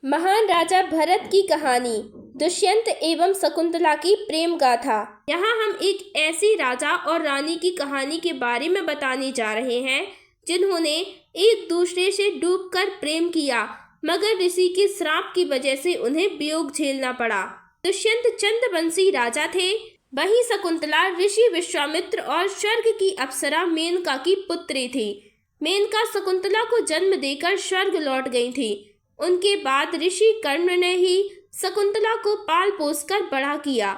महान राजा भरत की कहानी, दुष्यंत एवं शकुंतला की प्रेम गाथा। यहाँ हम एक ऐसी राजा और रानी की कहानी के बारे में बताने जा रहे हैं जिन्होंने एक दूसरे से डूबकर प्रेम किया, मगर ऋषि के श्राप की वजह से उन्हें वियोग झेलना पड़ा। दुष्यंत चंद्रवंशी राजा थे, वहीं शकुंतला ऋषि विश्वामित्र और स्वर्ग की अप्सरा मेनका की पुत्री थी। मेनका शकुंतला को जन्म देकर स्वर्ग लौट गई थी। उनके बाद ऋषि कर्ण ने ही शकुंतला को पाल पोसकर बड़ा किया।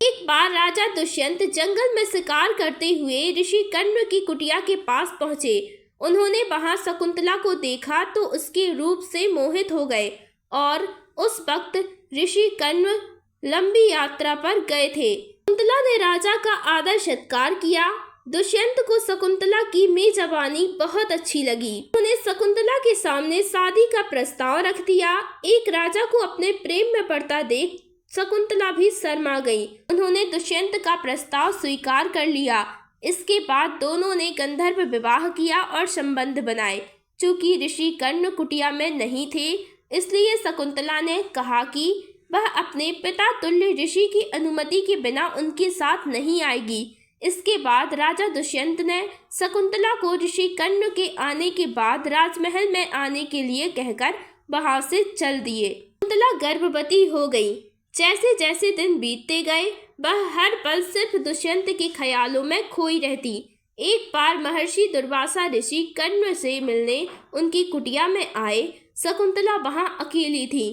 एक बार राजा दुष्यंत जंगल में शिकार करते हुए ऋषि कर्ण की कुटिया के पास पहुंचे। उन्होंने वहां शकुंतला को देखा तो उसके रूप से मोहित हो गए और उस वक्त ऋषि कर्ण लंबी यात्रा पर गए थे। शकुंतला ने राजा का आदर सत्कार किया। दुष्यंत को शकुंतला की मेजबानी बहुत अच्छी लगी। उन्होंने शकुंतला के सामने शादी का प्रस्ताव रख दिया। एक राजा को अपने प्रेम में पड़ता देख शकुंतला भी शर्मा गई। उन्होंने दुष्यंत का प्रस्ताव स्वीकार कर लिया। इसके बाद दोनों ने गंधर्व विवाह किया और संबंध बनाए। चूंकि ऋषि कर्ण कुटिया में नहीं थे, इसलिए शकुंतला ने कहा कि वह अपने पिता तुल्य ऋषि की अनुमति के बिना उनके साथ नहीं आएगी। इसके बाद राजा दुष्यंत ने शकुंतला को ऋषि कर्ण के आने के बाद राजमहल में आने के लिए कहकर वहां से चल दिए। शकुंतला गर्भवती हो गई। जैसे जैसे दिन बीतते गए, वह हर पल सिर्फ दुष्यंत के ख्यालों में खोई रहती। एक बार महर्षि दुर्वासा ऋषि कर्ण से मिलने उनकी कुटिया में आए। शकुंतला वहां अकेली थी।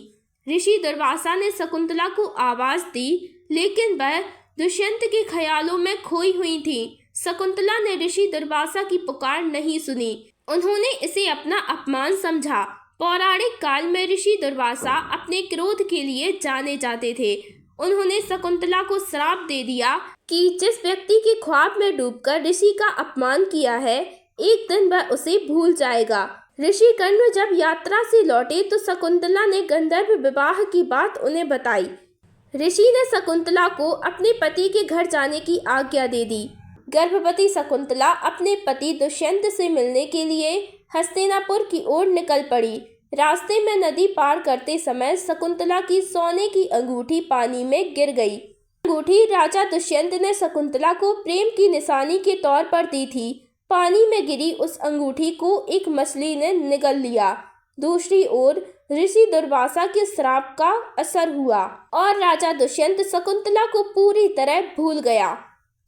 ऋषि दुर्वासा ने शकुंतला को आवाज दी, लेकिन वह दुष्यंत के ख्यालों में खोई हुई थी। शकुंतला ने ऋषि दुर्वासा की पुकार नहीं सुनी। उन्होंने इसे अपना अपमान समझा। पौराणिक काल में ऋषि दुर्वासा अपने क्रोध के लिए जाने जाते थे। उन्होंने शकुंतला को श्राप दे दिया कि जिस व्यक्ति के ख्वाब में डूबकर ऋषि का अपमान किया है, एक दिन वह उसे भूल जाएगा। ऋषि कर्ण जब यात्रा से लौटे तो शकुंतला ने गंधर्व विवाह की बात उन्हें बताई। ऋषि ने शकुंतला को अपने पति के घर जाने की आज्ञा दे दी। गर्भवती शकुंतला अपने पति दुष्यंत से मिलने के लिए हस्तिनापुर की ओर निकल पड़ी। रास्ते में नदी पार करते समय शकुंतला की सोने की अंगूठी पानी में गिर गई। अंगूठी राजा दुष्यंत ने शकुंतला को प्रेम की निशानी के तौर पर दी थी। पानी में गिरी उस अंगूठी को एक मछली ने निगल लिया। दूसरी ओर ऋषि दुर्वासा के श्राप का असर हुआ और राजा दुष्यंत शकुंतला को पूरी तरह भूल गया।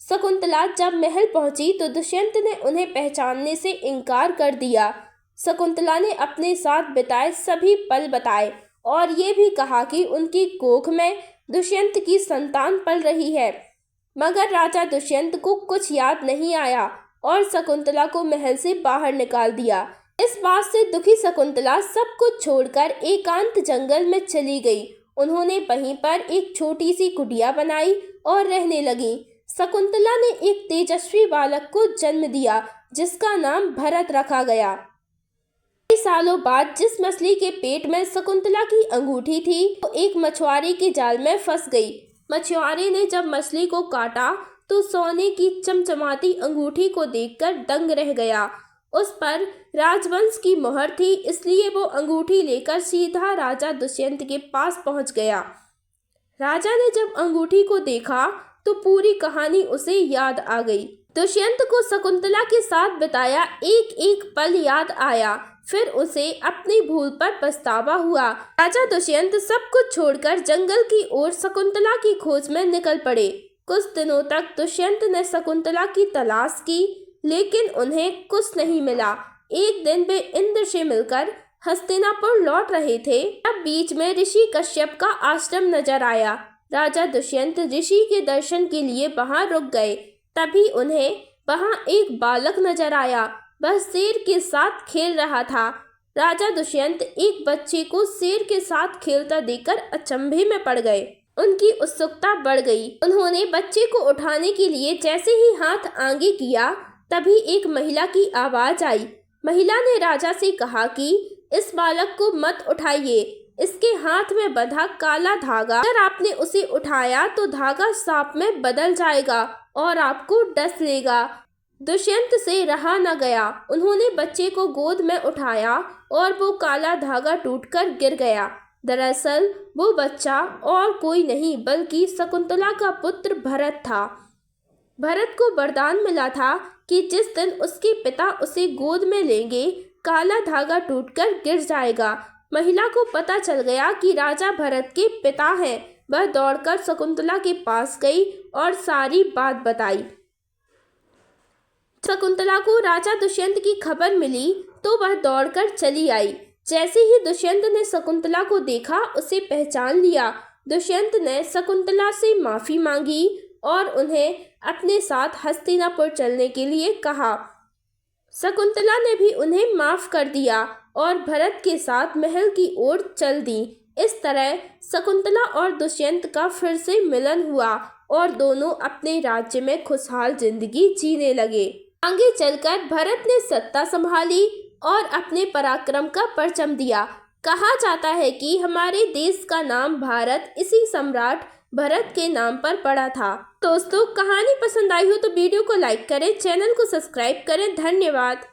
शकुंतला जब महल पहुंची तो दुष्यंत ने उन्हें पहचानने से इनकार कर दिया। शकुंतला ने अपने साथ बिताए सभी पल बताए और ये भी कहा कि उनकी कोख में दुष्यंत की संतान पल रही है। मगर राजा दुष्यंत को कुछ याद नहीं आया और शकुंतला को महल से बाहर निकाल दिया। इस बात से दुखी शकुंतला सब कुछ छोड़कर एकांत जंगल में चली गई। उन्होंने वहीं पर एक छोटी सी कुटिया बनाई और रहने लगी। शकुंतला ने एक तेजस्वी बालक को जन्म दिया, जिसका नाम भरत रखा गया। कई सालों बाद जिस मछली के पेट में शकुंतला की अंगूठी थी, वो एक मछुआरे के जाल में फंस गई। मछुआरे ने जब मछली को काटा तो सोने की चमचमाती अंगूठी को देखकर दंग रह गया। उस पर राजवंश की मोहर थी, इसलिए वो अंगूठी लेकर सीधा राजा दुष्यंत के पास पहुंच गया। राजा ने जब अंगूठी को देखा तो पूरी कहानी उसे याद आ गई। दुष्यंत को शकुंतला के साथ बिताया एक एक पल याद आया। फिर उसे अपनी भूल पर पछतावा हुआ। राजा दुष्यंत सब कुछ छोड़कर जंगल की ओर शकुंतला की खोज में निकल पड़े। कुछ दिनों तक दुष्यंत ने शकुंतला की तलाश की, लेकिन उन्हें कुछ नहीं मिला। एक दिन वे इंद्र से मिलकर हस्तिनापुर लौट रहे थे। तब बीच में ऋषि कश्यप का आश्रम नजर आया। राजा दुष्यंत ऋषि के दर्शन के लिए वहां रुक गए। तभी उन्हें वहां एक बालक नजर आया। वह शेर के साथ खेल रहा था। राजा दुष्यंत एक बच्चे को शेर के साथ खेलता देखकर अचंभे में पड़ गए। उनकी उत्सुकता बढ़ गई। उन्होंने बच्चे को उठाने के लिए जैसे ही हाथ आगे किया, तभी एक महिला की आवाज आई। महिला ने राजा से कहा कि इस बालक को मत उठाइए, इसके हाथ में बंधा काला धागा, अगर आपने उसे उठाया तो धागा सांप में बदल जाएगा और आपको डस लेगा। दुष्यंत से रहा न गया। उन्होंने बच्चे को गोद में उठाया और वो काला धागा टूटकर गिर गया। दरअसल वो बच्चा और कोई नहीं बल्कि शकुंतला का पुत्र भरत था। भरत को वरदान मिला था कि जिस दिन उसके पिता उसे गोद में लेंगे, काला धागा टूटकर गिर जाएगा। महिला को पता चल गया कि राजा भरत के पिता हैं। वह दौड़कर शकुंतला के पास गई और सारी बात बताई। शकुंतला को राजा दुष्यंत की खबर मिली तो वह दौड़कर चली आई। जैसे ही दुष्यंत ने शकुंतला को देखा, उसे पहचान लिया। दुष्यंत ने शकुंतला से माफी मांगी और उन्हें अपने साथ हस्तिनापुर चलने के लिए कहा। शकुंतला ने भी उन्हें माफ कर दिया और भरत के साथ महल की ओर चल दी। इस तरह शकुंतला और दुष्यंत का फिर से मिलन हुआ और दोनों अपने राज्य में खुशहाल जिंदगी जीने लगे। आगे चलकर भरत ने सत्ता संभाली और अपने पराक्रम का परचम दिया। कहा जाता है कि हमारे देश का नाम भारत इसी सम्राट भरत के नाम पर पड़ा था। दोस्तों, कहानी पसंद आई हो तो वीडियो को लाइक करें, चैनल को सब्सक्राइब करें। धन्यवाद।